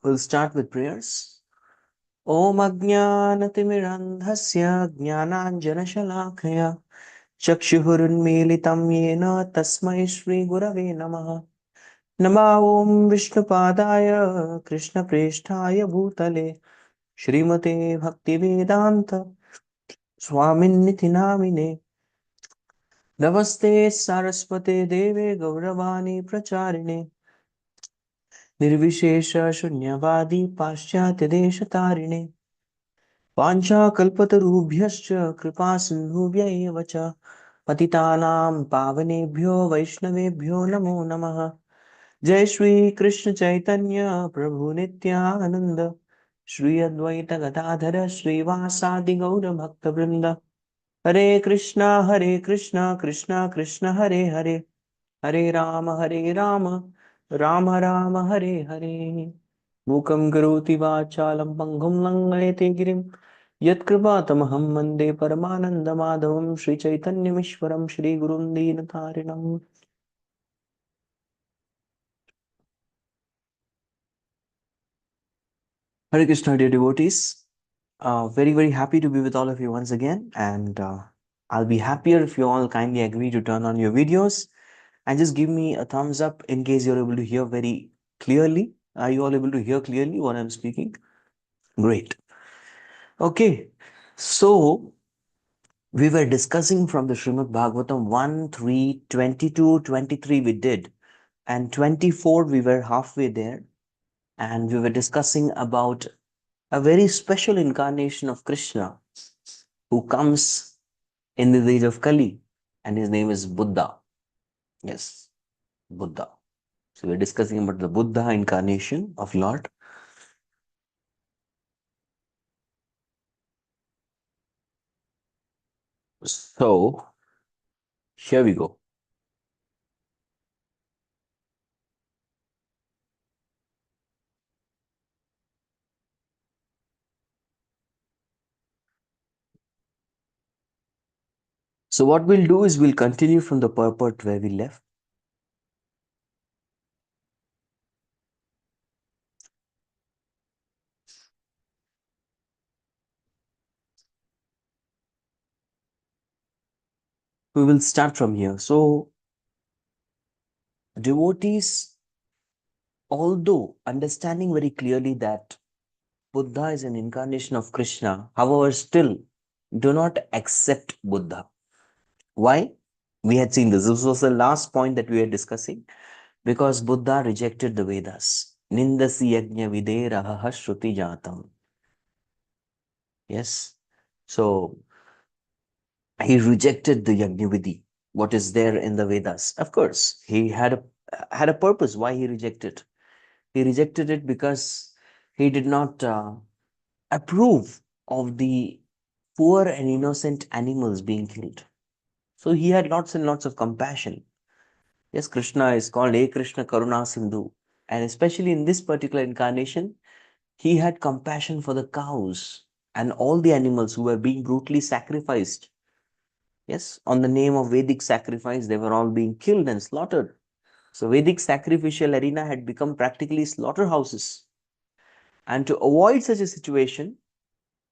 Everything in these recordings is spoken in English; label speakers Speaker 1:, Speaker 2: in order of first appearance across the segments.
Speaker 1: We'll start with prayers. Om Ajnanatimirandhasya Jnananjanashalakaya Chakshurunmilitam Yena Tasmai Shri Gurave Namaha. Nama Om Vishnupadaya Krishna Presthaya Bhutale Shrimate Bhaktivedanta Swaminiti Namine Namaste Saraswate Deve Gauravani Pracharine Nirvishesha Shunyavadi Paschatya Deshatarine Panchakalpatarubhyascha kripa sindhubhya eva cha patitanam pavanebhyo vaishnavebhyo namo namaha. Jai Shri Krishna Chaitanya Prabhu Nityananda Shri Advaita Gadadhara Shri Vasadi Gaura Bhakta Vrinda Hare Krishna Krishna Krishna Hare Hare Hare Rama Rama Rama Hare Hare. Mukam karoti vachalam pangham langhayate girim yatkripātamaham vande paramananda madhavam Shri Chaitanyamishwaram Shri Gurum Deenatarinam. Hare Krishna, dear devotees. Very happy to be with all of you once again, and I'll be happier if you all kindly agree to turn on your videos and just give me a thumbs up in case you're able to hear very clearly. Are you all able to hear clearly what I'm speaking? Great. Okay, so we were discussing from the Srimad Bhagavatam 1, 3, 22, 23 we did, and 24 we were halfway there, and we were discussing about a very special incarnation of Krishna who comes in the age of Kali, and his name is Buddha. Yes, Buddha. So we're discussing about the Buddha incarnation of Lord. So here we go. So what we'll do is we'll continue from the purport where we left. We will start from here. So devotees, although understanding very clearly that Buddha is an incarnation of Krishna, however, still do not accept Buddha. Why? We had seen this. This was the last point that we were discussing. Because Buddha rejected the Vedas. Nindasi yajna videraha shruti jatam. Yes. So he rejected the yajna vidhi, what is there in the Vedas. Of course, he had a purpose why he rejected. He rejected it because he did not approve of the poor and innocent animals being killed. So he had lots and lots of compassion. Yes, Krishna is called A Krishna Karuna Sindhu. And especially in this particular incarnation, he had compassion for the cows and all the animals who were being brutally sacrificed. Yes, on the name of Vedic sacrifice, they were all being killed and slaughtered. So Vedic sacrificial arena had become practically slaughterhouses. And to avoid such a situation,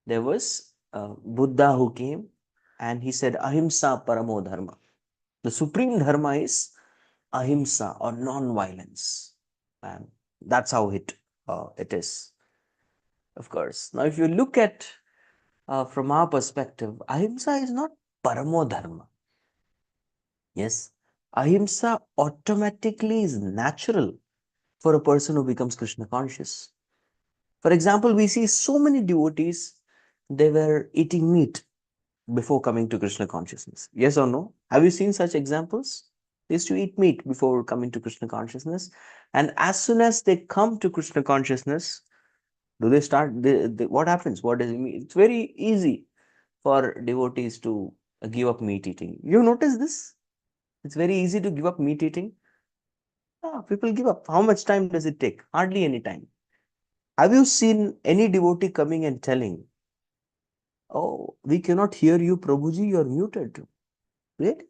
Speaker 1: there was Buddha who came and he said, Ahimsa Paramo Dharma. The supreme dharma is ahimsa or non-violence. And that's how it is. Of course. Now, if you look at from our perspective, ahimsa is not paramo dharma. Yes, ahimsa automatically is natural for a person who becomes Krishna conscious. For example, we see so many devotees, they were eating meat before coming to Krishna consciousness. Yes or no? Have you seen such examples? They used to eat meat before coming to Krishna consciousness. And as soon as they come to Krishna consciousness, do they start, what happens? What does it mean? It's very easy for devotees to give up meat eating. You notice this? It's very easy to give up meat eating. People give up. How much time does it take? Hardly any time. Have you seen any devotee coming and telling, oh, we cannot hear you, Prabhuji, you're muted? Right?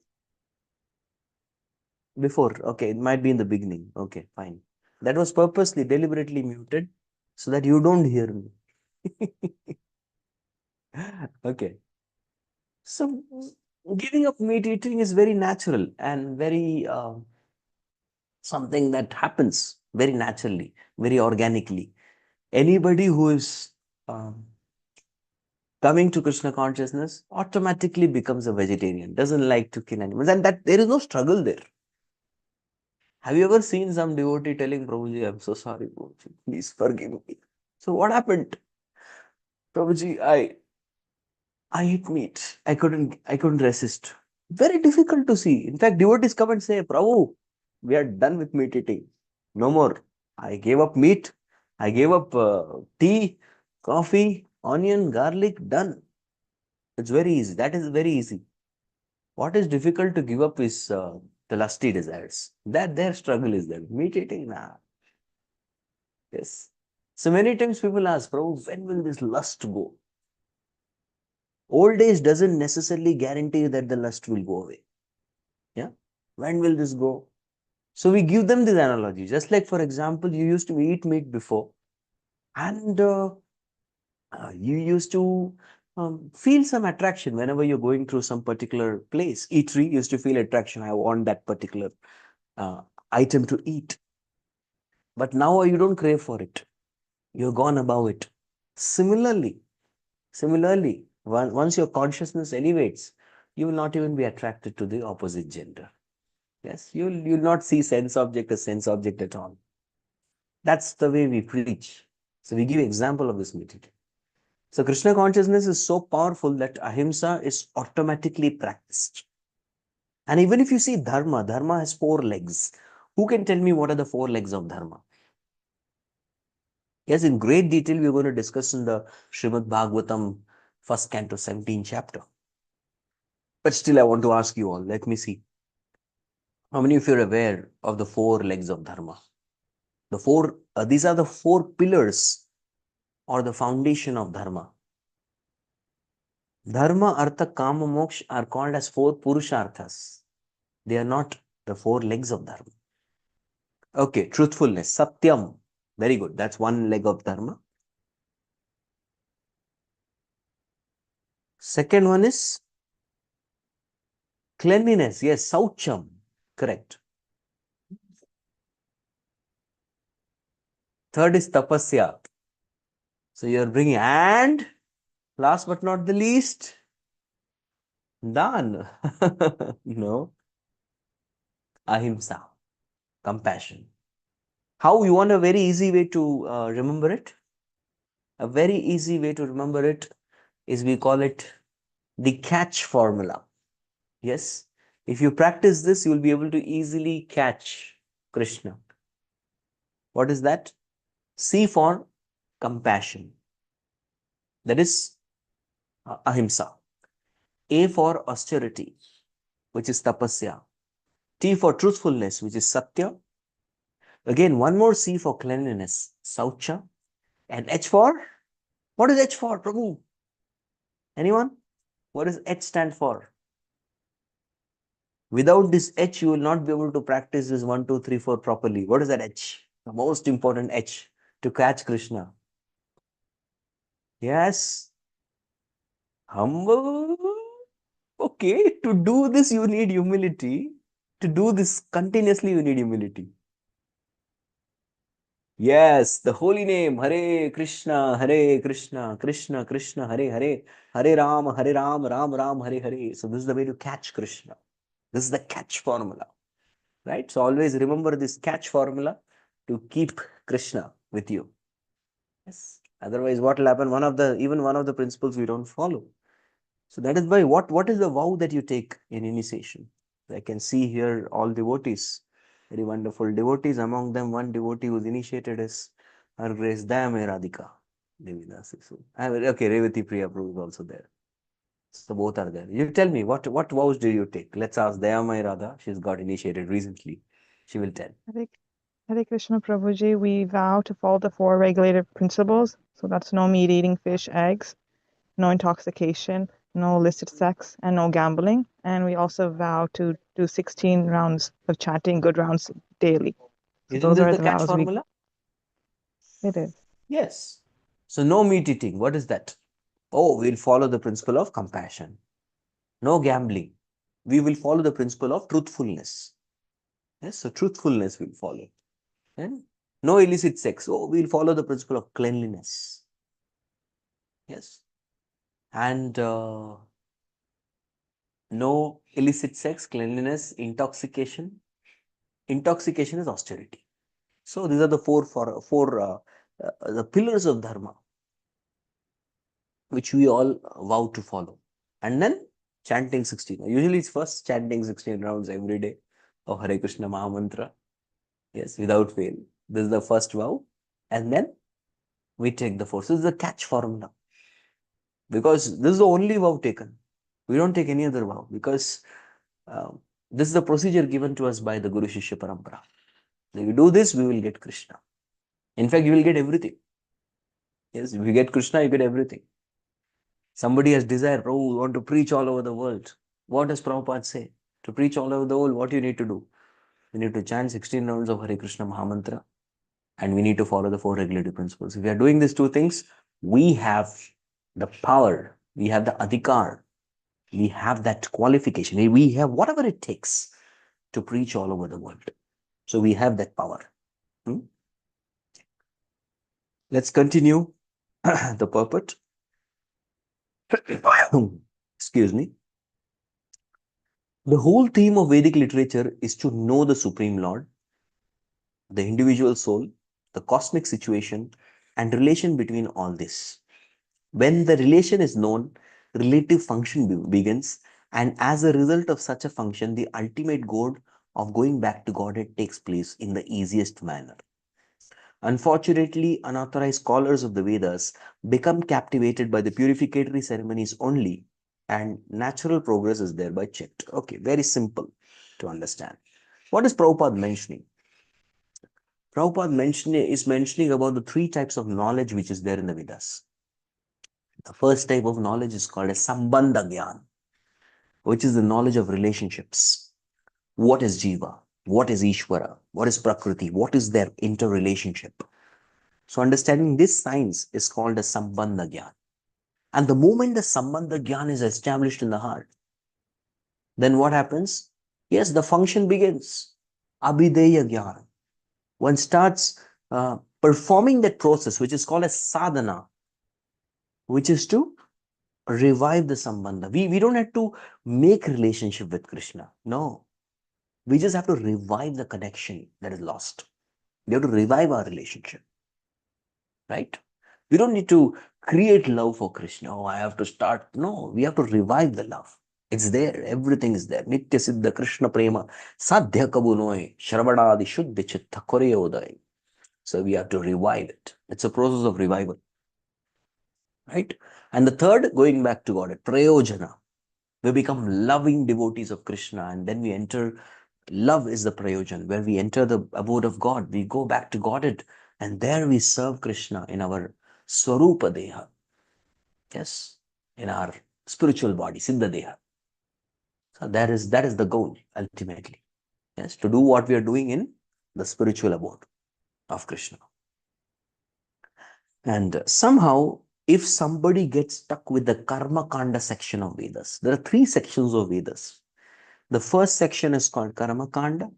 Speaker 1: Before, okay, it might be in the beginning. Okay, fine. That was purposely, deliberately muted. so that you don't hear me. Okay. So giving up meat eating is very natural and very something that happens very naturally, very organically. Anybody who is coming to Krishna consciousness automatically becomes a vegetarian, doesn't like to kill animals, and that there is no struggle there. Have you ever seen some devotee telling Prabhuji, I'm so sorry, Prabhuji, please forgive me? So what happened? Prabhuji, I eat meat. I couldn't resist. Very difficult to see. In fact, devotees come and say, Prabhu, we are done with meat eating. No more. I gave up meat. I gave up tea, coffee, onion, garlic, done. It's very easy. That is very easy. What is difficult to give up is the lusty desires. That their struggle is there. Meat eating, nah. Yes. So many times people ask, Prabhu, when will this lust go? Old age doesn't necessarily guarantee that the lust will go away. Yeah. When will this go? So we give them this analogy. Just like, for example, you used to eat meat before and you used to feel some attraction whenever you're going through some particular place. Eatery used to feel attraction. I want that particular uh, item to eat. But now you don't crave for it. You're gone above it. Similarly, once your consciousness elevates, you will not even be attracted to the opposite gender. Yes, you'll not see sense object as sense object at all. That's the way we preach. So we give example of this material. So Krishna consciousness is so powerful that ahimsa is automatically practiced. And even if you see dharma, dharma has 4 legs. Who can tell me what are the 4 legs of dharma? Yes, in great detail, we're going to discuss in the Srimad Bhagavatam, 1st canto, 17th chapter. But still, I want to ask you all, let me see. How many of you are aware of the 4 legs of dharma? These are the 4 pillars or the foundation of dharma. Dharma, artha, kama, moksha are called as 4 purusharthas. They are not the 4 legs of dharma. Okay, truthfulness, satyam. Very good. That's 1 leg of dharma. Second one is cleanliness. Yes, saucham. Correct. Third is tapasya. So you're bringing, and last but not the least, dan. No, ahimsa, compassion. How you want a very easy way to remember it? A very easy way to remember it is we call it the catch formula. Yes, if you practice this, you will be able to easily catch Krishna. What is that? C for compassion. That is ahimsa. A for austerity, which is tapasya. T for truthfulness, which is satya. Again, one more C for cleanliness, saucha. And H for? What is H for, Prabhu? Anyone? What does H stand for? Without this H, you will not be able to practice this 1, 2, 3, 4 properly. What is that H? The most important H to catch Krishna. Yes. Humble. Okay. To do this, you need humility. To do this continuously, you need humility. Yes, the holy name, Hare Krishna, Krishna Krishna, Hare Hare, Hare Ram, Ram Ram, Hare Hare. So this is the way to catch Krishna. This is the catch formula, right? So always remember this catch formula to keep Krishna with you. Yes. Otherwise, what will happen? Even one of the principles we don't follow. So that is why what is the vow that you take in initiation? I can see here all devotees, very wonderful devotees. Among them, one devotee who's initiated is Her Grace Dayame Radhika Devidasi. Okay, Revati Priya Prabhu is also there. So both are there. You tell me, what vows do you take? Let's ask Dayamai Radha. She's got initiated recently. She will tell.
Speaker 2: Hare Krishna Prabhuji, we vow to follow the 4 regulative principles. So that's no meat eating, fish, eggs, no intoxication, no illicit sex, and no gambling. And we also vow to do 16 rounds of chanting, good rounds daily. So
Speaker 1: Isn't
Speaker 2: those
Speaker 1: this
Speaker 2: are
Speaker 1: the
Speaker 2: the
Speaker 1: catch
Speaker 2: vows
Speaker 1: formula?
Speaker 2: It is.
Speaker 1: Yes. So no meat eating. What is that? Oh, we'll follow the principle of compassion. No gambling. We will follow the principle of truthfulness. Yes, so truthfulness we'll follow. And no illicit sex. Oh, we'll follow the principle of cleanliness. Yes. And no illicit sex, cleanliness, intoxication. Intoxication is austerity. So these are the the pillars of dharma, which we all vow to follow. And then chanting 16. Usually it's first chanting 16 rounds every day of Hare Krishna Mahamantra. Yes, without fail. This is the first vow. And then we take the fourth. This is the catch formula. Because this is the only vow taken. We don't take any other vow because this is the procedure given to us by the Guru Shishya Parampara. If we do this, we will get Krishna. In fact, you will get everything. Yes, if you get Krishna, you get everything. Somebody has desire, Prabhu, we want to preach all over the world. What does Prabhupada say? To preach all over the world, what do you need to do? We need to chant 16 rounds of Hare Krishna Mahamantra and we need to follow the four regulative principles. If we are doing these two things, we have the power, we have the adhikar, we have that qualification, we have whatever it takes to preach all over the world. So we have that power. Let's continue the purport. Excuse me. The whole theme of Vedic literature is to know the Supreme Lord, the individual soul, the cosmic situation, and relation between all this. When the relation is known, relative function begins, and as a result of such a function, the ultimate goal of going back to Godhead takes place in the easiest manner. Unfortunately, unauthorized scholars of the Vedas become captivated by the purificatory ceremonies only, and natural progress is thereby checked. Okay, very simple to understand. What is Prabhupada mentioning? Prabhupada is mentioning about the three types of knowledge which is there in the Vedas. The first type of knowledge is called as Sambandha Gyan, which is the knowledge of relationships. What is Jiva? What is Ishvara? What is Prakriti? What is their interrelationship? So understanding this science is called as Sambandha Gyan. And the moment the Sambandha Gyan is established in the heart, then what happens? Yes, the function begins. Abhideya Gyan. One starts performing that process, which is called as sadhana, which is to revive the Sambandha. We don't have to make relationship with Krishna. No. We just have to revive the connection that is lost. We have to revive our relationship. Right? We don't need to create love for Krishna. Oh, I have to start. No, we have to revive the love. It's there. Everything is there. Nitya Siddha Krishna Prema Sadhya Kabunoi Shravadadi Shuddhi Chitta Kore Uday. So we have to revive it. It's a process of revival. Right? And the third, going back to God, Prayojana. We become loving devotees of Krishna and then we enter. Love is the prayojan, where we enter the abode of God. We go back to Godhead and there we serve Krishna in our Swarupa Deha. Yes, in our spiritual body, Siddha Deha. So that is the goal ultimately. Yes, to do what we are doing in the spiritual abode of Krishna. And somehow, if somebody gets stuck with the Karma Kanda section of Vedas, there are three sections of Vedas. The first section is called Karma Kanda.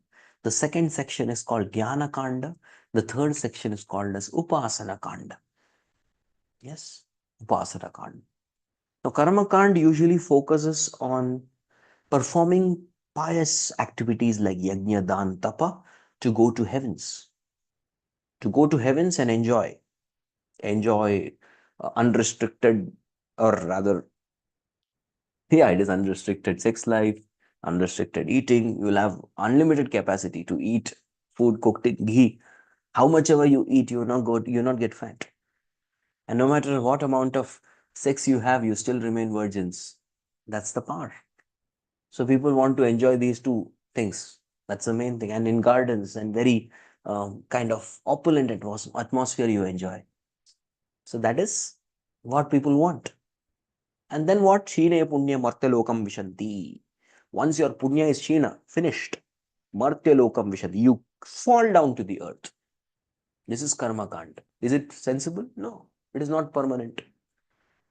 Speaker 1: The second section is called Jnana Kanda. The third section is called as Upasana Kanda. Yes, Upasana Kanda. Now, Karma Kanda usually focuses on performing pious activities like Yajna, Dan, Tapa to go to heavens. To go to heavens and enjoy unrestricted, or rather, yeah, it is unrestricted sex life, unrestricted eating. You will have unlimited capacity to eat food cooked in ghee. How much ever you eat, you not get fat. And no matter what amount of sex you have, you still remain virgins. That's the power. So people want to enjoy these two things. That's the main thing. And in gardens and very kind of opulent atmosphere you enjoy. So that is what people want. And then what? Shine punya martyalokam vishanti. Once your punya is shina, finished. Martyalokam vishanti. You fall down to the earth. This is karma kanda. Is it sensible? No, it is not permanent.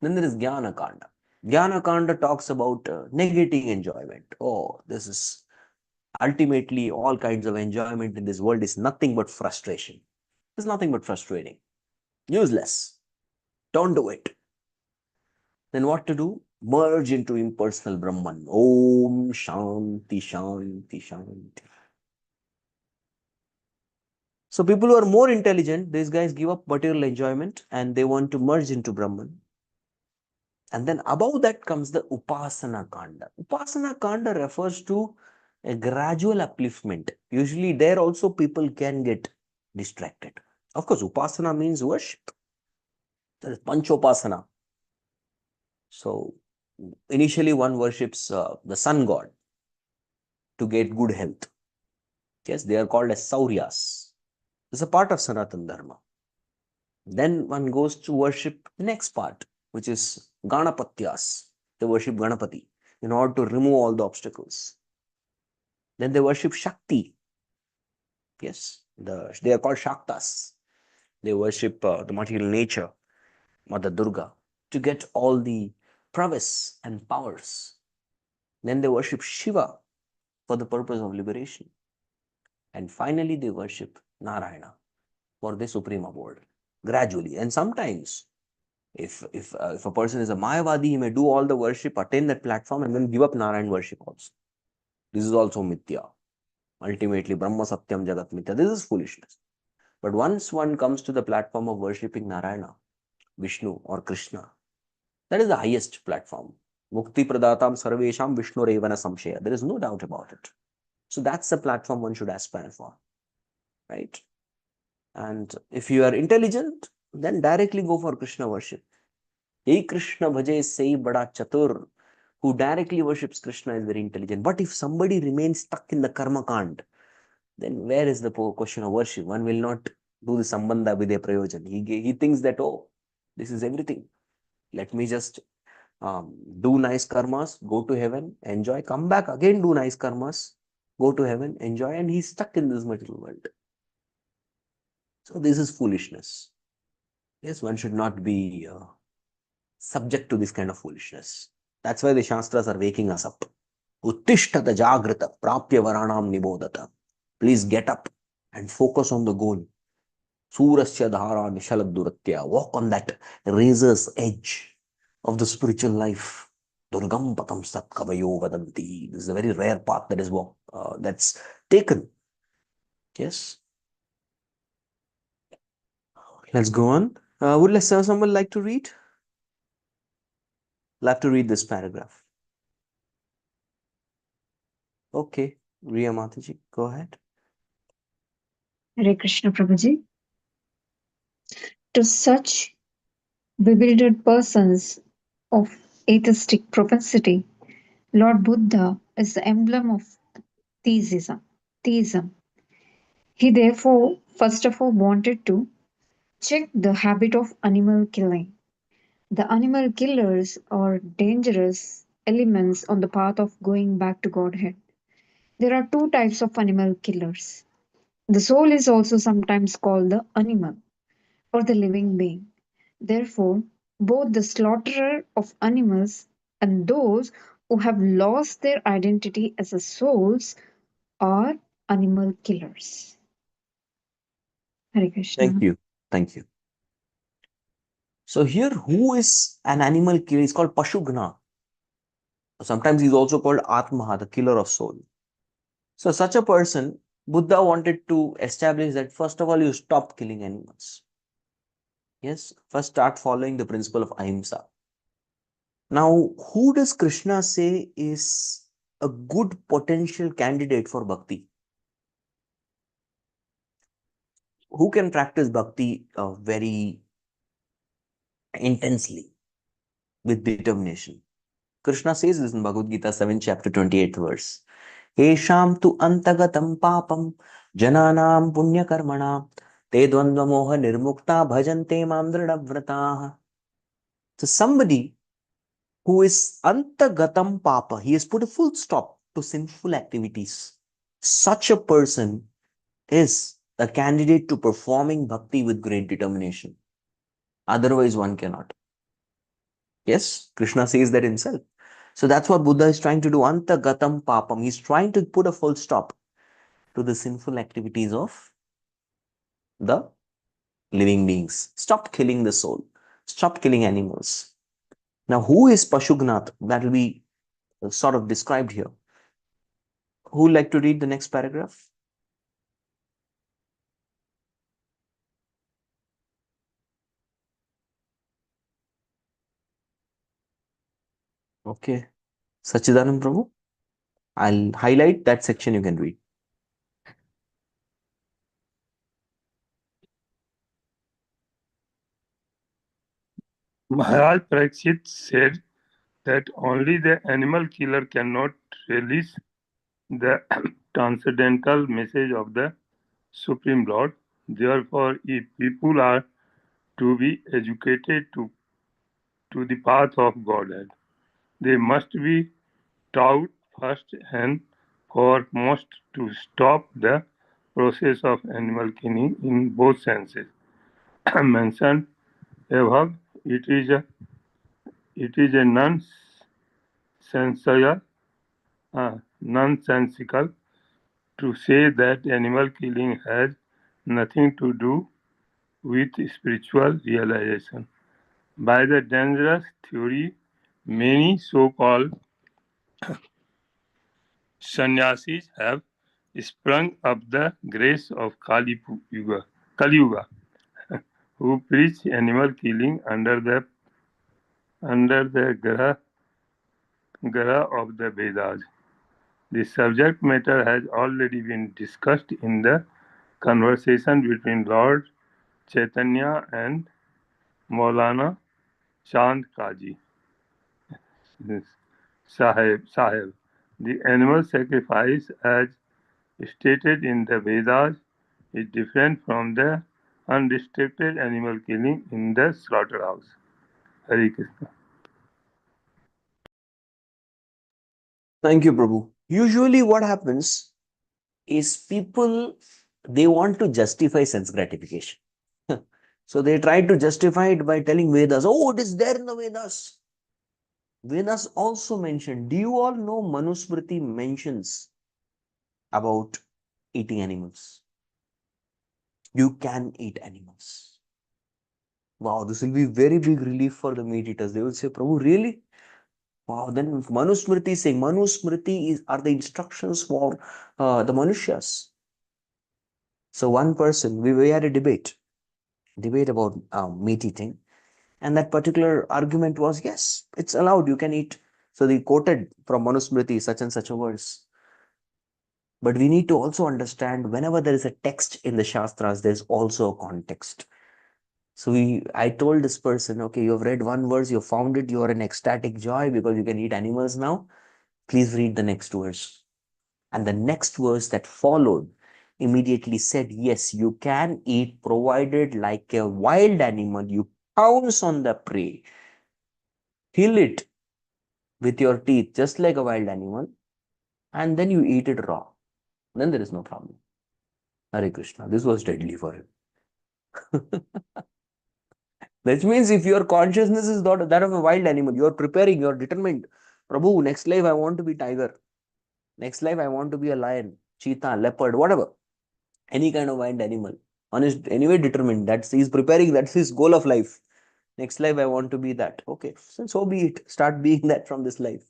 Speaker 1: Then there is jnana kanda. Jnana kanda talks about negating enjoyment. Oh, this is ultimately all kinds of enjoyment in this world is nothing but frustration. It's nothing but frustrating. Useless. Don't do it. Then what to do? Merge into impersonal Brahman. Om Shanti Shanti Shanti. So people who are more intelligent, these guys give up material enjoyment and they want to merge into Brahman. And then above that comes the Upasana Kanda. Upasana Kanda refers to a gradual upliftment. Usually there also people can get distracted. Of course, Upasana means worship. There is Panchopasana. So initially one worships the sun god to get good health. Yes, they are called as Sauryas. It's a part of Sanatana Dharma. Then one goes to worship the next part, which is Ganapatyas. They worship Ganapati in order to remove all the obstacles. Then they worship Shakti. Yes, they are called Shaktas. They worship the material nature, Mother Durga, to get all the prowess and powers. Then they worship Shiva for the purpose of liberation. And finally, they worship Narayana for the supreme abode, gradually. And sometimes, if a person is a Mayavadi, he may do all the worship, attain that platform, and then give up Narayan worship also. This is also Mithya. Ultimately, Brahma Satyam Jagat Mithya. This is foolishness. But once one comes to the platform of worshipping Narayana, Vishnu, or Krishna, that is the highest platform. Mukti Pradatam Sarvesham Vishnu Revana Samshaya. There is no doubt about it. So that's the platform one should aspire for. Right? And if you are intelligent, then directly go for Krishna worship. Hey Krishna bhaje sei bada chatur. Who directly worships Krishna is very intelligent. But if somebody remains stuck in the karma kand, then where is the question of worship? One will not do the sambandha vidya prayojan. He thinks that, oh, this is everything. Let me just do nice karmas, go to heaven, enjoy, come back again, do nice karmas, go to heaven, enjoy, and he's stuck in this material world. So this is foolishness. Yes, one should not be subject to this kind of foolishness. That's why the Shastras are waking us up. Uttishtata jagrita prapya varanam nibodata. Please get up and focus on the goal. Surasya dhara nishaladduratya. Walk on that razor's edge of the spiritual life. Durgam patam sat kavayo vadanti. This is a very rare path that is that's taken. Yes. Let's go on. Would someone like to read? Like to read this paragraph. Okay, Riya Mataji, go ahead.
Speaker 3: Hare Krishna Prabhuji. To such bewildered persons of atheistic propensity, Lord Buddha is the emblem of theism. He therefore first of all wanted to check the habit of animal killing. The animal killers are dangerous elements on the path of going back to Godhead. There are two types of animal killers. The soul is also sometimes called the animal or the living being. Therefore, both the slaughterer of animals and those who have lost their identity as a souls are animal killers. Hare Krishna.
Speaker 1: Thank you. Thank you. So here, who is an animal killer? He's called Pashugna. Sometimes he's also called Atmaha, the killer of soul. So such a person, Buddha wanted to establish that first of all, you stop killing animals. Yes, first start following the principle of ahimsa. Now, who does Krishna say is a good potential candidate for bhakti? Who can practice bhakti very intensely with determination? Krishna says this in Bhagavad Gita 7 chapter 28th verse. Esham tu antagatam papam jananam punya karmana te dvandva moha nirmukta bhajante mam dridavratah. So somebody who is antagatam papa, he has put a full stop to sinful activities. Such a person is a candidate to performing bhakti with great determination. Otherwise, one cannot. Yes, Krishna says that himself. So that's what Buddha is trying to do. Antagatam papam. He's trying to put a full stop to the sinful activities of the living beings. Stop killing the soul. Stop killing animals. Now, who is Pashugnath? That will be sort of described here. Who would like to read the next paragraph? Okay. Sachidanand Prabhu. I'll highlight that section, you can read.
Speaker 4: Maharaj Parikshit said that only the animal killer cannot release the transcendental message of the Supreme Lord. Therefore, if people are to be educated to the path of Godhead, they must be taught first and foremost to stop the process of animal killing in both senses. Mentioned above, it is a nonsensical to say that animal killing has nothing to do with spiritual realization. By the dangerous theory, many so-called sannyasis have sprung up the grace of Kali Yuga, who preach animal killing under the graha of the Vedas. The subject matter has already been discussed in the conversation between Lord Chaitanya and Maulana Chand Kaji Sahib. The animal sacrifice, as stated in the Vedas, is different from the unrestricted animal killing in the slaughterhouse. Hare Krishna.
Speaker 1: Thank you, Prabhu. Usually what happens is people, they want to justify sense gratification. So they try to justify it by telling Vedas, oh, it is there in the Vedas. Vedas also mentioned, do you all know Manusmriti mentions about eating animals? You can eat animals. Wow, this will be very big relief for the meat eaters. They will say, Prabhu, really? Wow, then Manusmriti is saying, Manusmriti are the instructions for the Manushas. So one person, we had a debate about meat eating. And that particular argument was, yes, it's allowed, you can eat. So they quoted from Manusmriti such and such a verse. But we need to also understand whenever there is a text in the Shastras, there's also a context. So I told this person, okay, you have read one verse, you found it, you are in ecstatic joy because you can eat animals now. Please read the next verse. And the next verse that followed immediately said, yes, you can eat, provided like a wild animal, you pounce on the prey, kill it with your teeth, just like a wild animal, and then you eat it raw. Then there is no problem. Hare Krishna. This was deadly for him. That means if your consciousness is that of a wild animal, you are preparing, you are determined. Prabhu, next life I want to be tiger. Next life I want to be a lion, cheetah, leopard, whatever. Any kind of wild animal. One is anyway determined. He's preparing, that's his goal of life. Next life I want to be that. Okay, so be it. Start being that from this life.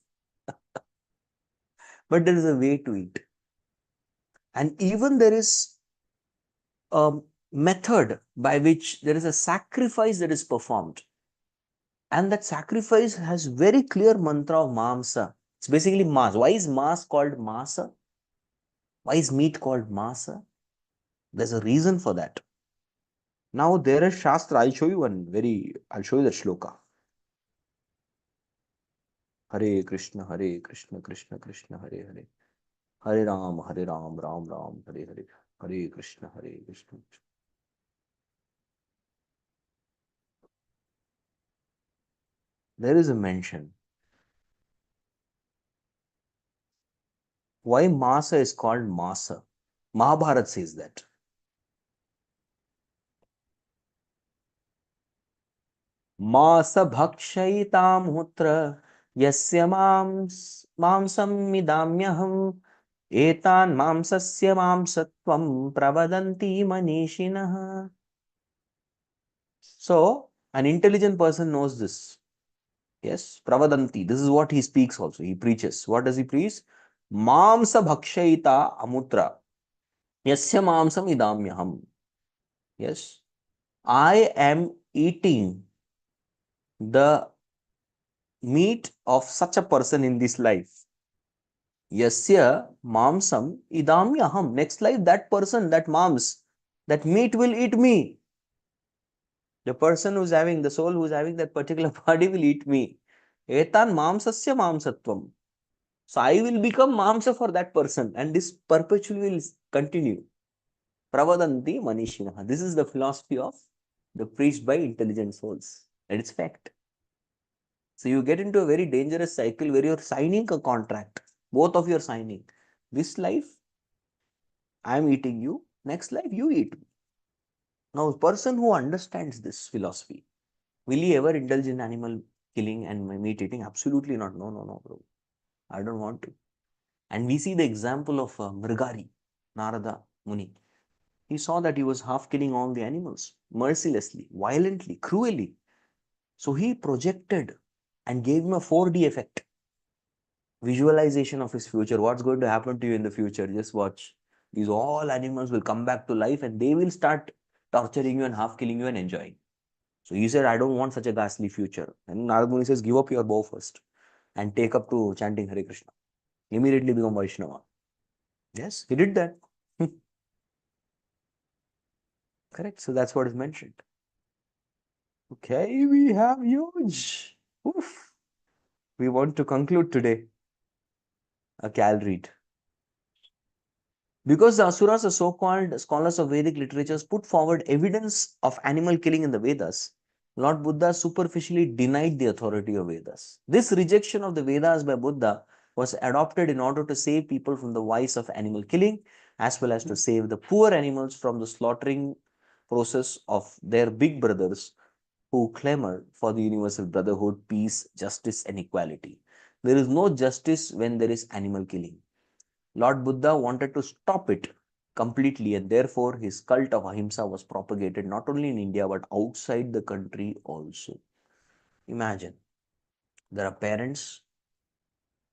Speaker 1: But there is a way to eat. And even there is a method by which there is a sacrifice that is performed. And that sacrifice has very clear mantra of Mamsa. It's basically Mas. Why is Mas called Masa? Why is meat called Masa? There's a reason for that. Now there is Shastra. I'll show you the shloka. Hare Krishna, Krishna Krishna, Hare Hare. Hare Ram, Ram Ram, Hare Hare. Hare Krishna, Krishna. There is a mention. Why Masa is called Masa? Mahabharata says that. Masa bhakshaitam hutra yasya mamsam idamyaham etan mamsasya mamsatvam pravadanti manishinah. So, an intelligent person knows this. Yes, pravadanti. This is what he speaks also. He preaches. What does he preach? Mamsa bhakshaita amutra. Yasya mamsam idamyaham. Yes, I am eating the meat of such a person in this life. Yasya mamsam idamyaham. Next life, that person, that mams, that meat will eat me. The person who's having, the soul who's having that particular body will eat me. Etan mamsasya mamsatvam. So I will become mamsa for that person, and this perpetually will continue. Pravadanti manishinaha. This is the philosophy of the preached by intelligent souls, and it's fact. So you get into a very dangerous cycle where you're signing a contract. Both of you are signing. This life, I am eating you. Next life, you eat me. Now, a person who understands this philosophy, will he ever indulge in animal killing and meat eating? Absolutely not. No, no, no, bro. I don't want to. And we see the example of Mrigari, Narada Muni. He saw that he was half killing all the animals, mercilessly, violently, cruelly. So he projected and gave him a 4D effect, visualization of his future. What's going to happen to you in the future? Just watch. These all animals will come back to life and they will start torturing you and half killing you and enjoying. So he said, I don't want such a ghastly future. And Narada Muni says, give up your bow first and take up to chanting Hare Krishna. Immediately become Vaishnava. Yes, he did that. Correct. So that's what is mentioned. Okay, we have huge. Oof. We want to conclude today. Okay, I'll read. Because the Asuras, the so-called scholars of Vedic literatures, put forward evidence of animal killing in the Vedas, Lord Buddha superficially denied the authority of Vedas. This rejection of the Vedas by Buddha was adopted in order to save people from the vice of animal killing, as well as to save the poor animals from the slaughtering process of their big brothers who clamor for the universal brotherhood, peace, justice, and equality. There is no justice when there is animal killing. Lord Buddha wanted to stop it completely, and therefore his cult of ahimsa was propagated not only in India but outside the country also. Imagine there are parents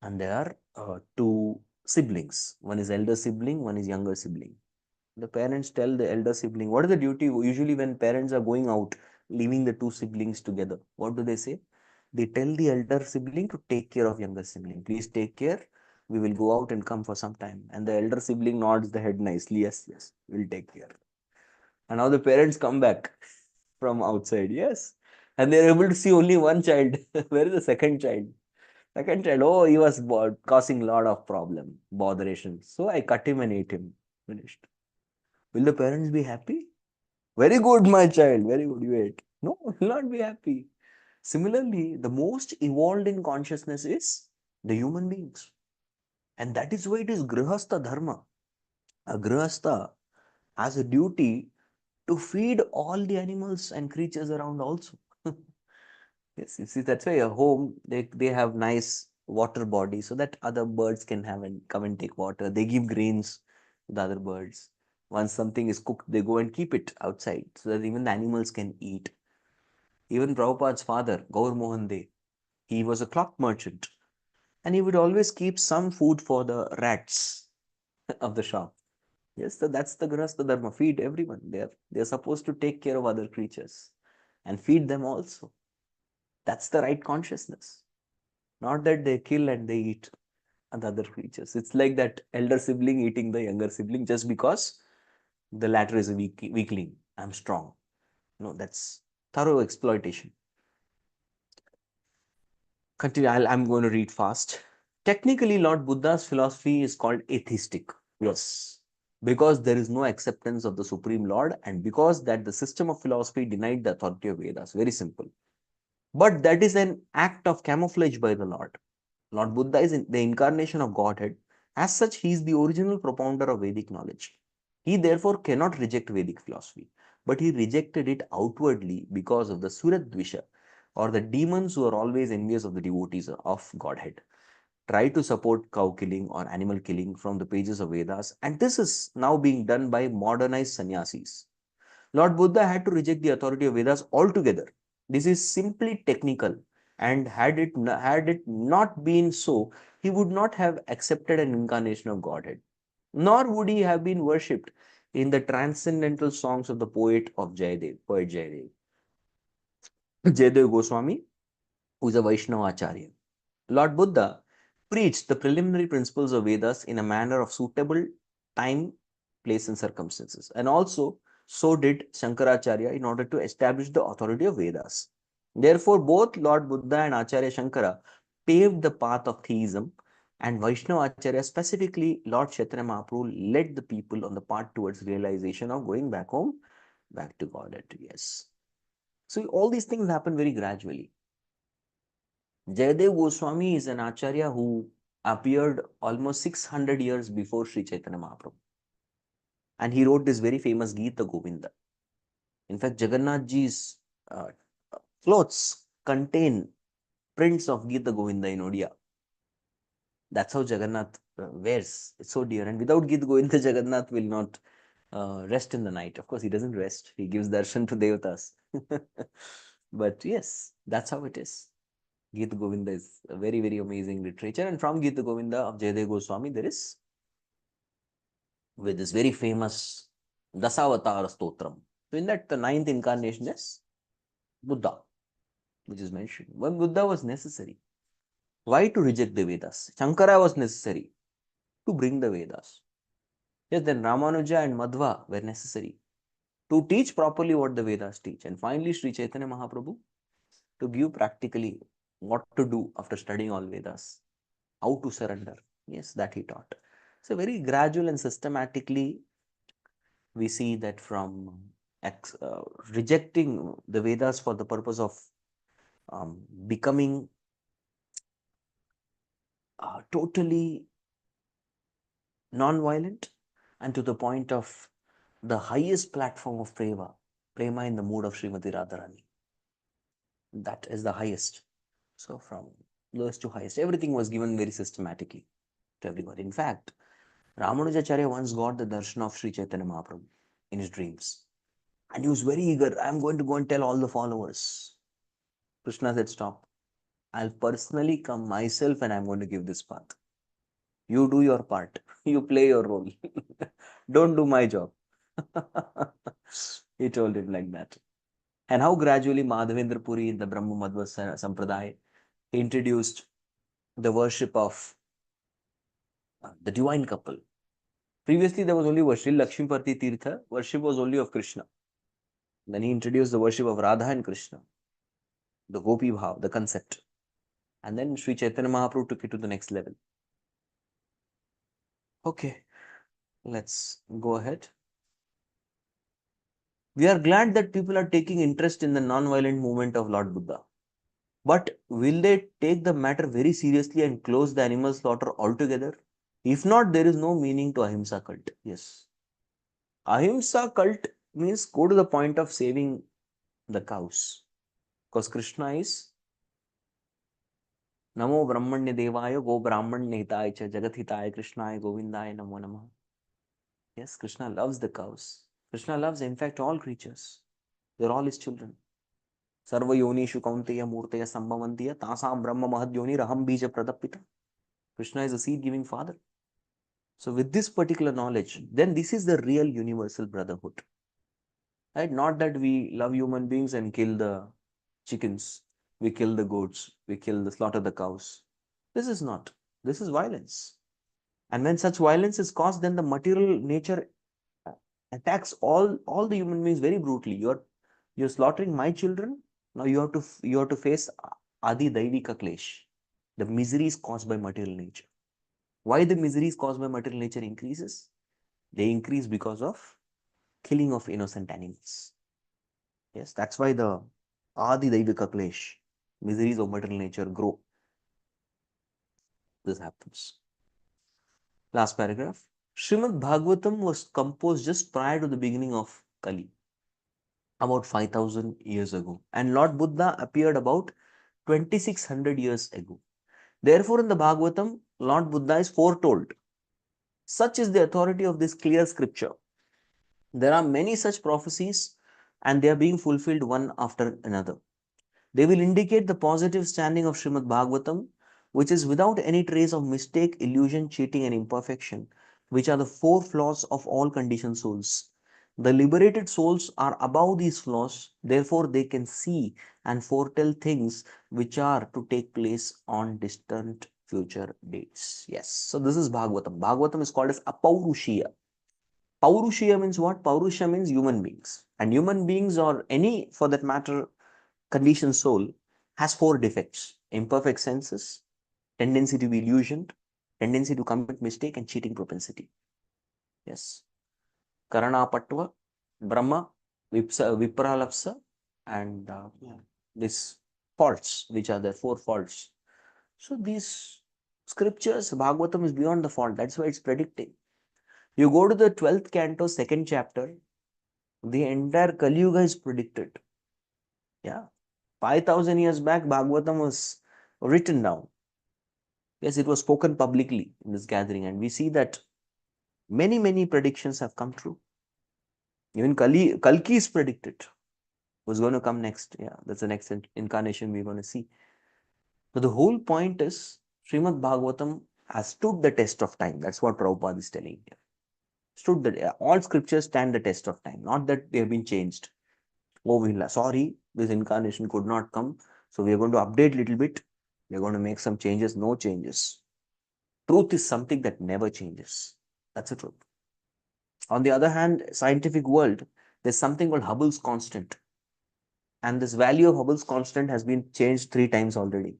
Speaker 1: and there are two siblings. One is elder sibling, one is younger sibling. The parents tell the elder sibling, what is the duty? Usually when parents are going out, leaving the two siblings together, what do they say? They tell the elder sibling to take care of younger sibling. Please take care. We will go out and come for some time. And the elder sibling nods the head nicely. Yes, yes, we'll take care. And now the parents come back from outside. Yes. And they're able to see only one child. Where is the second child? Second child, oh, he was causing a lot of problem, botheration. So I cut him and ate him. Finished. Will the parents be happy? Very good, my child. Very good. You ate. No, will not be happy. Similarly, the most evolved in consciousness is the human beings. And that is why it is Grihastha Dharma. A Grihastha has a duty to feed all the animals and creatures around also. Yes, you see, that's why a home, they have nice water body so that other birds can have and come and take water. They give grains to the other birds. Once something is cooked, they go and keep it outside so that even the animals can eat. Even Prabhupada's father, Gaur Mohan De, he was a cloth merchant and he would always keep some food for the rats of the shop. Yes, so that's the Grihastha Dharma. Feed everyone. They're supposed to take care of other creatures and feed them also. That's the right consciousness. Not that they kill and they eat the other creatures. It's like that elder sibling eating the younger sibling just because the latter is a weakling. I'm strong. No, that's thorough exploitation. Continue. I'm going to read fast. Technically, Lord Buddha's philosophy is called atheistic. Yes. Because there is no acceptance of the Supreme Lord and because that the system of philosophy denied the authority of Vedas. Very simple. But that is an act of camouflage by the Lord. Lord Buddha is the incarnation of Godhead. As such, he is the original propounder of Vedic knowledge. He therefore cannot reject Vedic philosophy, but he rejected it outwardly because of the Suradvisha, or the demons who are always envious of the devotees of Godhead, try to support cow killing or animal killing from the pages of Vedas, and this is now being done by modernized sannyasis. Lord Buddha had to reject the authority of Vedas altogether. This is simply technical, and had it not been so, he would not have accepted an incarnation of Godhead, nor would he have been worshipped in the transcendental songs of the poet Jayadev. Jayadev Goswami, who is a Vaishnava Acharya. Lord Buddha preached the preliminary principles of Vedas in a manner of suitable time, place, and circumstances. And also, so did Shankaracharya in order to establish the authority of Vedas. Therefore, both Lord Buddha and Acharya Shankara paved the path of theism, and Vaishnava Acharya, specifically Lord Chaitanya Mahaprabhu, led the people on the path towards realization of going back home, back to Godhead. Yes. So, all these things happen very gradually. Jayadev Goswami is an Acharya who appeared almost 600 years before Sri Chaitanya Mahaprabhu. And he wrote this very famous Gita Govinda. In fact, Jagannath Ji's clothes contain prints of Gita Govinda in Odia. That's how Jagannath wears. It's so dear. And without Gita Govinda, Jagannath will not rest in the night. Of course, he doesn't rest. He gives darshan to devatas. But yes, that's how it is. Gita Govinda is a very, very amazing literature. And from Gita Govinda of Jayadev Goswami, there is with this very famous Dasavatar Stotram. So in that, the ninth incarnation is Buddha, which is mentioned. When Buddha was necessary, why to reject the Vedas? Shankara was necessary to bring the Vedas. Yes, then Ramanuja and Madhva were necessary to teach properly what the Vedas teach. And finally, Sri Chaitanya Mahaprabhu to give practically what to do after studying all Vedas, how to surrender. Yes, that he taught. So very gradual and systematically, we see that from rejecting the Vedas for the purpose of becoming totally non-violent, and to the point of the highest platform of prema in the mood of Srimati Radharani. That is the highest. So from lowest to highest, everything was given very systematically to everyone. In fact, Ramanujacharya once got the darshan of Sri Chaitanya Mahaprabhu in his dreams. And he was very eager. I'm going to go and tell all the followers. Krishna said, stop. I'll personally come myself and I'm going to give this path. You do your part. You play your role. Don't do my job. He told him like that. And how gradually Madhavendra Puri in the Brahma Madhva Sampradaya introduced the worship of the divine couple. Previously, there was only worship. Lakshmipati Tirtha, worship was only of Krishna. Then he introduced the worship of Radha and Krishna, the Gopi Bhav, the concept. And then Sri Chaitanya Mahaprabhu took it to the next level. Okay, let's go ahead. We are glad that people are taking interest in the non-violent movement of Lord Buddha. But will they take the matter very seriously and close the animal slaughter altogether? If not, there is no meaning to Ahimsa cult. Yes. Ahimsa cult means go to the point of saving the cows. Because Krishna is Namo Brahmanya Devaya Go Brahmanya Hitaya Cha Jagat Hitaya Krishnaya Govindaya Namo Namah. Yes, Krishna loves the cows. Krishna loves, in fact, all creatures. They're all his children. Sarva Yonishu Kaunteya Murteya Sambhavantiya Tasam Brahma Mahadyoni Raham Bija Pradapita. Krishna is a seed-giving father. So with this particular knowledge, then this is the real universal brotherhood. Right? Not that we love human beings and kill the chickens, we kill the goats, slaughter the cows. This is not. This is violence. And when such violence is caused, then the material nature attacks all the human beings very brutally. You're slaughtering my children. Now you have to face Adi Daivika Klesh, the miseries caused by material nature. Why the miseries caused by material nature increases? They increase because of killing of innocent animals. Yes, that's why the Adi Daivika Klesh, miseries of material nature grow. This happens. Last paragraph. Srimad Bhagavatam was composed just prior to the beginning of Kali. about 5,000 years ago. And Lord Buddha appeared about 2,600 years ago. Therefore, in the Bhagavatam, Lord Buddha is foretold. Such is the authority of this clear scripture. There are many such prophecies and they are being fulfilled one after another. They will indicate the positive standing of Srimad Bhagavatam, which is without any trace of mistake, illusion, cheating, and imperfection, which are the four flaws of all conditioned souls. The liberated souls are above these flaws, therefore, they can see and foretell things which are to take place on distant future dates. Yes, so this is Bhagavatam. Bhagavatam is called as Apaurushiya. Paurushiya means what? Paurusha means human beings. And human beings, or any, for that matter, conditioned soul, has four defects: imperfect senses, tendency to be illusioned, tendency to commit mistake, and cheating propensity. Yes. Karana Patva, Brahma, Vipralapsa, and these faults, which are the four faults. So these scriptures, Bhagavatam is beyond the fault. That's why it's predicting. You go to the 12th canto, 2nd chapter, the entire Kali Yuga is predicted. Yeah. 5,000 years back, Bhagavatam was written down. Yes, it was spoken publicly in this gathering, and we see that many predictions have come true. Even Kalki is predicted, who's going to come next. Yeah, that's the next incarnation we're going to see. So the whole point is Srimad Bhagavatam has stood the test of time. That's what Prabhupada is telling here. Stood the all scriptures stand the test of time, not that they have been changed. Oh, sorry, this incarnation could not come, so we are going to update a little bit. We are going to make some changes. No changes. Truth is something that never changes. That's the truth. On the other hand, scientific world, there's something called Hubble's constant. And this value of Hubble's constant has been changed 3 times already.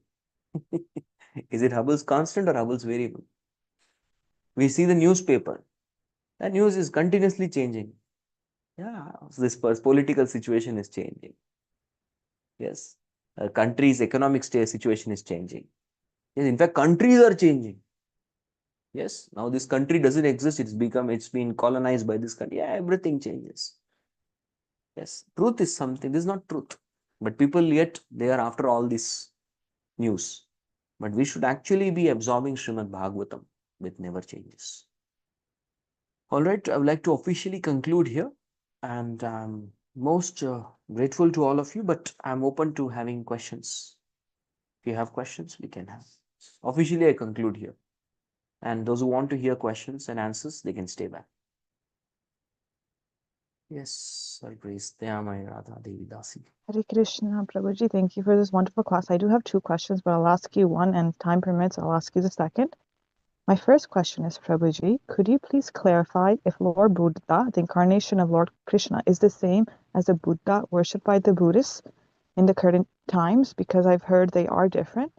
Speaker 1: Is it Hubble's constant or Hubble's variable? We see the newspaper. That news is continuously changing. Yeah, so this political situation is changing. Yes, a country's economic situation is changing. Yes, in fact, countries are changing. Yes, now this country doesn't exist. It's been colonized by this country. Yeah, everything changes. Yes, truth is something. This is not truth. But people yet, they are after all this news. But we should actually be absorbing Srimad Bhagavatam, which never changes. All right, I would like to officially conclude here. And I'm most grateful to all of you, but I'm open to having questions. If you have questions, we can have. Officially, I conclude here. And those who want to hear questions and answers, they can stay back. Yes, Sir Grace, Dhyamaya Radha Devi Dasi.
Speaker 2: Hare Krishna, Prabhuji, thank you for this wonderful class. I do have 2 questions, but I'll ask you one, and if time permits, I'll ask you the second. My first question is, Prabhuji, could you please clarify if Lord Buddha, the incarnation of Lord Krishna, is the same as the Buddha worshipped by the Buddhists in the current times? Because I've heard they are different.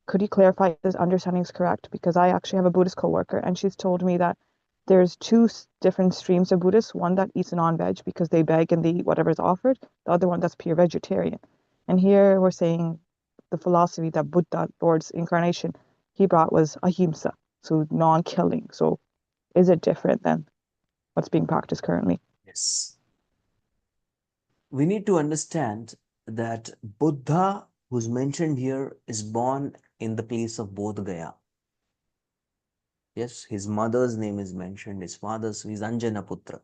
Speaker 2: Could you clarify if this understanding is correct? Because I actually have a Buddhist coworker, and she's told me that there's 2 different streams of Buddhists, one that eats non-veg because they beg and they eat whatever is offered, the other one that's pure vegetarian. And here we're saying the philosophy that Buddha, Lord's incarnation, he brought was ahimsa, so non-killing. So is it different than what's being practiced currently?
Speaker 1: Yes. We need to understand that Buddha, who's mentioned here, is born in the place of Bodh Gaya. Yes, his mother's name is mentioned, his father's, he's Anjana Putra.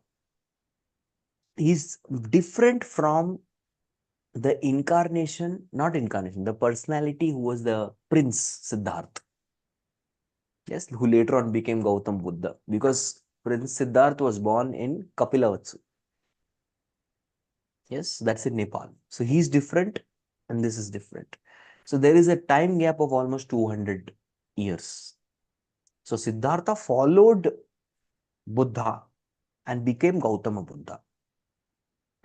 Speaker 1: He's different from the the personality who was the Prince Siddhartha. Yes, who later on became Gautam Buddha, because Prince Siddhartha was born in Kapilavatsu. Yes, that's in Nepal. So he's different and this is different. So there is a time gap of almost 200 years. So Siddhartha followed Buddha and became Gautama Buddha.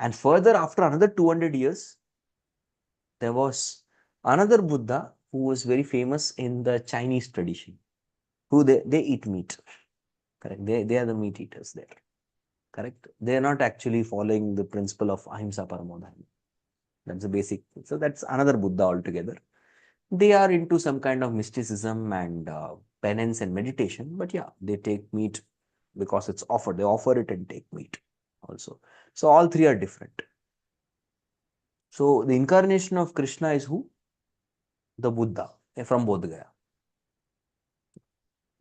Speaker 1: And further, after another 200 years, there was another Buddha who was very famous in the Chinese tradition, who they eat meat. Correct. They are the meat eaters there. Correct. They are not actually following the principle of Ahimsa Paramo Dharma. That's the basic. So that's another Buddha altogether. They are into some kind of mysticism and penance and meditation, but yeah, they take meat because it's offered. They offer it and take meat also. So all 3 are different. So the incarnation of Krishna is who? The Buddha from Bodh Gaya.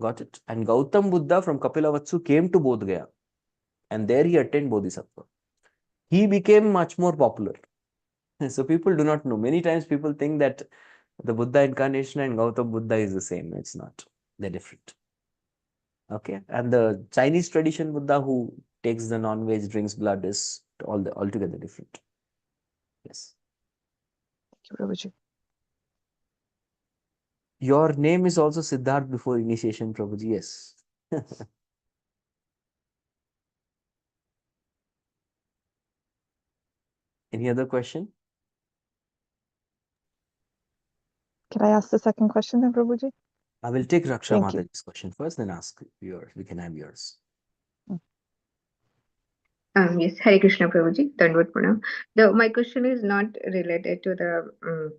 Speaker 1: Got it? And Gautam Buddha from Kapilavatsu came to Bodh Gaya, and there he attained Bodhisattva. He became much more popular. So people do not know. Many times people think that the Buddha incarnation and Gautam Buddha is the same. It's not. They're different. Okay. And the Chinese tradition Buddha who takes the non-veg, drinks blood is altogether different. Yes.
Speaker 2: Thank you, Prabhuji.
Speaker 1: Your name is also Siddharth before initiation, Prabhuji. Yes. Any other question?
Speaker 2: Can I ask the second question then, Prabhuji?
Speaker 1: I will take Raksha
Speaker 2: Thank you.
Speaker 1: Mataji's question first, then ask yours. We can have yours.
Speaker 5: Yes, Hare Krishna Prabhuji, Dandavad Pranam. My question is not related to the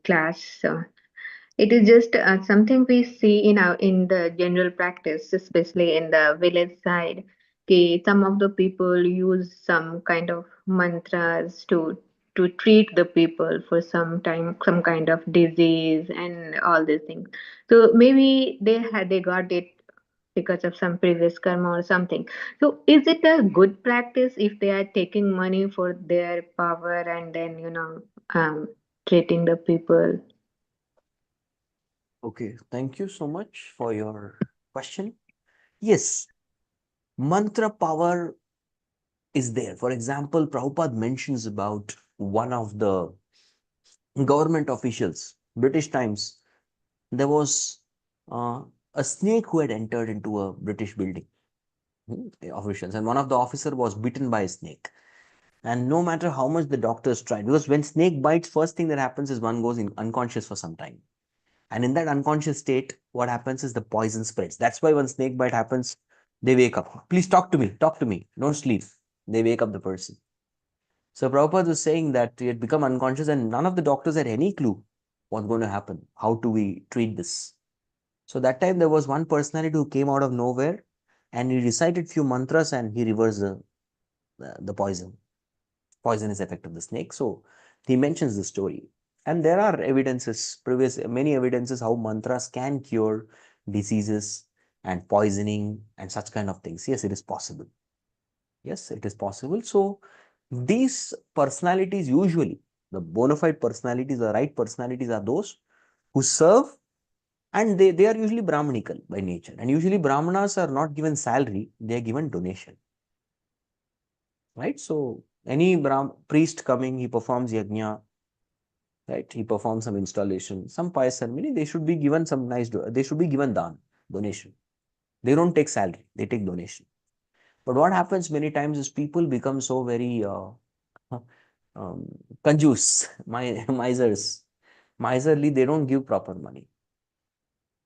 Speaker 5: class. It is just something we see in the general practice, especially in the village side. Some of the people use some kind of mantras to treat the people for some time, some kind of disease and all these things. So maybe they got it because of some previous karma or something. So is it a good practice if they are taking money for their power and then treating the people?
Speaker 1: Okay, thank you so much for your question. Yes, mantra power is there. For example, Prabhupada mentions about one of the government officials, British times, there was a snake who had entered into a British building, officials, and one of the officer was bitten by a snake. And no matter how much the doctors tried, because when snake bites, first thing that happens is one goes unconscious for some time. And in that unconscious state, what happens is the poison spreads. That's why when snake bite happens, they wake up. Please talk to me, don't sleep. They wake up the person. So Prabhupada was saying that he had become unconscious and none of the doctors had any clue what's going to happen. How do we treat this? So that time there was one personality who came out of nowhere and he recited few mantras and he reversed the poisonous effect of the snake. So he mentions the story. And there are evidences, many evidences how mantras can cure diseases and poisoning and such kind of things. Yes, it is possible. Yes, it is possible. So these personalities usually, the bona fide personalities, the right personalities are those who serve, and they are usually Brahmanical by nature. And usually Brahmanas are not given salary, they are given donation. Right? So any priest coming, he performs yajna, right? He performs some installation, some pious ceremony, they should be given some nice, they should be given donation. They don't take salary, they take donation. But what happens many times is people become so very conjuice, misers, miserly, they don't give proper money.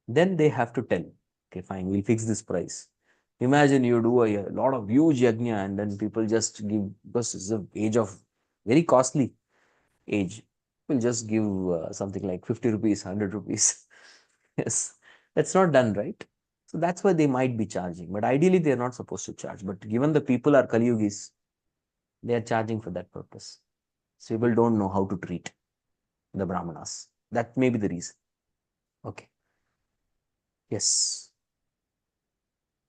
Speaker 1: Then they have to tell, okay, fine, we'll fix this price. Imagine you do a lot of huge yajna and then people just give, because it's the age of very costly age, will just give something like 50 rupees, 100 rupees. Yes, that's not done, right? So that's why they might be charging. But ideally, they are not supposed to charge. But given the people are Kali Yugis, they are charging for that purpose. So people don't know how to treat the Brahmanas. That may be the reason. Okay. Yes.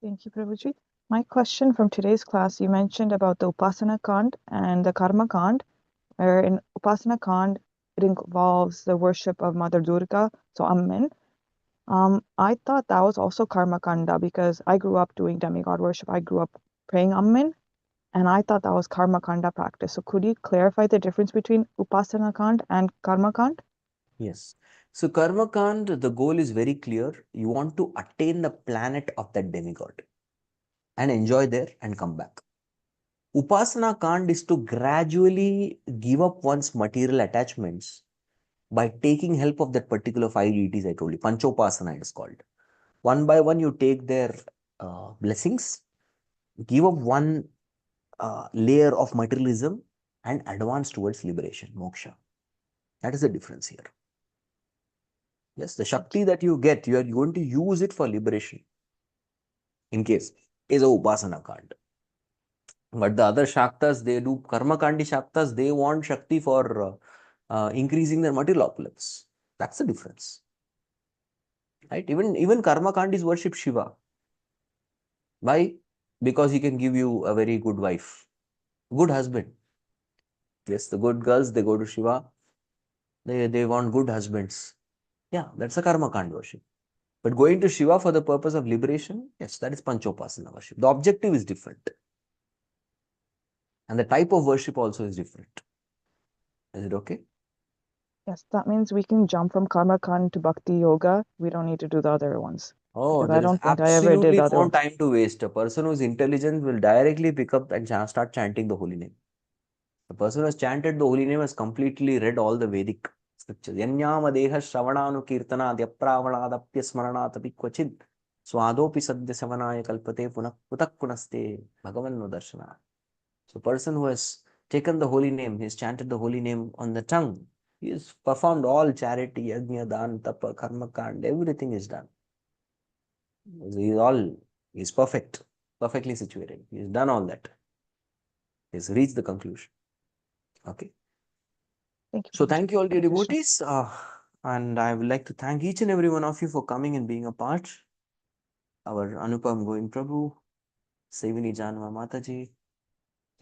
Speaker 2: Thank you, Prabhuji. My question from today's class, you mentioned about the Upasana Kand and the Karma Kand, where in Upasana Kand, it involves the worship of Mother Durga, so Ammin. I thought that was also Karma Kanda because I grew up doing demigod worship. I grew up praying Ammin, and I thought that was Karma Kanda practice. So could you clarify the difference between Upasana Kand and Karma Kand?
Speaker 1: Yes. So Karma Kand, the goal is very clear. You want to attain the planet of that demigod and enjoy there and come back. Upasana Kand is to gradually give up one's material attachments by taking help of that particular 5 deities I told you. Panchopasana it is called. One by one, you take their blessings, give up one layer of materialism and advance towards liberation, moksha. That is the difference here. Yes, the Shakti that you get, you are going to use it for liberation. In case is a Upasana Kand. But the other Shaktas, they do Karma Kandi Shaktas, they want Shakti for increasing their material opulence. That's the difference. Right? Even Karma Kandis worship Shiva. Why? Because he can give you a very good wife, good husband. Yes, the good girls, they go to Shiva. They want good husbands. Yeah, that's a Karma Kand worship. But going to Shiva for the purpose of liberation, yes, that is Panchopasana worship. The objective is different. And the type of worship also is different. Is it okay?
Speaker 2: Yes, that means we can jump from Karma Kand to Bhakti Yoga. We don't need to do the other ones.
Speaker 1: Oh,
Speaker 2: Because I
Speaker 1: there is
Speaker 2: don't think I ever did
Speaker 1: absolutely
Speaker 2: the other
Speaker 1: no
Speaker 2: ones.
Speaker 1: time to waste. A person who is intelligent will directly pick up and start chanting the holy name. The person who has chanted the holy name has completely read all the Vedic scriptures. Yanyama deha shravananu kirtana dyapravanadapya smaranatapi kvachid swadopi sadhya savanaya kalpate putak punaste bhagavan no darshana. So, person who has taken the holy name, he has chanted the holy name on the tongue, he has performed all charity, yajna, dan, tapa, karma kand, everything is done. He's perfect, perfectly situated. He's done all that. He's reached the conclusion. Okay.
Speaker 2: Thank you.
Speaker 1: So thank you all dear
Speaker 2: Hare Krishna.
Speaker 1: devotees. And I would like to thank each and every one of you for coming and being a part. Our Anupam Govind Prabhu, Sevini Janva Mataji,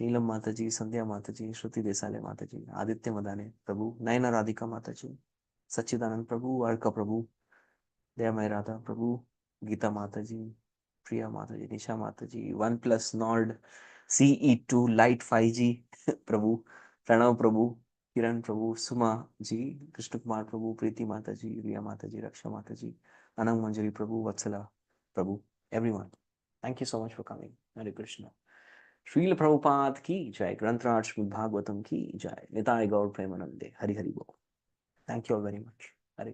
Speaker 1: Neelam Mataji, Sandhya Mataji, Shruti Desale Mataji, Aditya Madane Prabhu, Naina Radhika Mataji, Sachidanand Prabhu, Arka Prabhu, Dayamay Radha Prabhu, Gita Mataji, Priya Mataji, Nisha Mataji, OnePlus Nord, CE2 Light 5G Prabhu, Pranav Prabhu, Kiran Prabhu, Suma Ji, Krishna Kumar Prabhu, Preeti Mataji, Riya Mataji, Raksha Mataji, Anang Manjari Prabhu, Vatsala Prabhu, everyone. Thank you so much for coming. Hare Krishna. Srila Prabhupada ki jai, Grantraj Bhagavatam ki jai, Nitai Gaur Premanande, Hari Hari Bol. Thank you all very much.